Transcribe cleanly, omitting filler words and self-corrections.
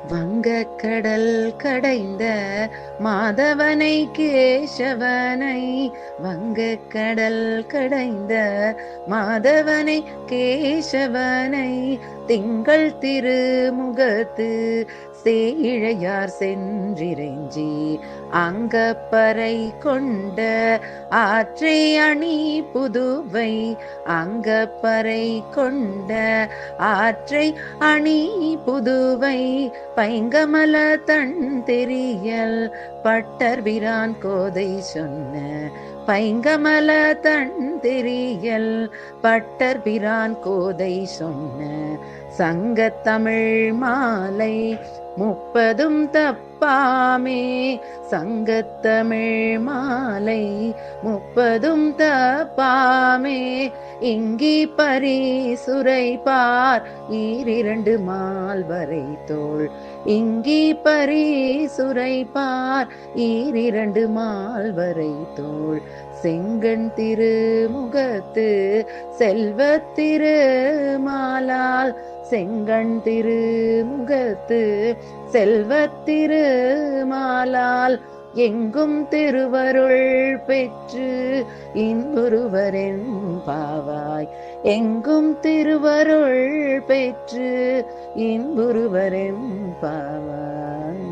வங்கக்கடல் கடைந்த மாதவனை கேசவனை, வங்கக்கடல் கடைந்த மாதவனை கேசவனை, திங்கள் திருமுகத்து சேயிழையார் சென்றிறைஞ்சி அங்கப்பறை கொண்ட ஆற்றை அணி புதுவை, அங்கப்பறை கொண்ட ஆற்றை அணி புதுவை, பைங்கமல தன் தெரியல் பட்டர்பிரான் கோதை சொன்ன, பைங்கமல தன் தெரியல் பட்டர்பிரான் கோதை சொன்ன, சங்கத்தமிழ் மாலை 30 தப்பாமே, சங்கத்தமிழ் மாலை 30 தப்பாமே, இங்கி பரிசுரைப்பார் 2 மால்வரை தோள், இங்கி பரிசுரைப்பார் 2 மால்வரை தோள், செங்கண் திருமுகத்து செல்வத் திருமாலால், செங்கண் திருமுகத்து செல்வத் திருமாலால், எங்கும் திருவருள் பெற்று இன்புறுவரென் பாவாய், எங்கும் திருவருள் பெற்று இன்புறுவரென் பாவாய்.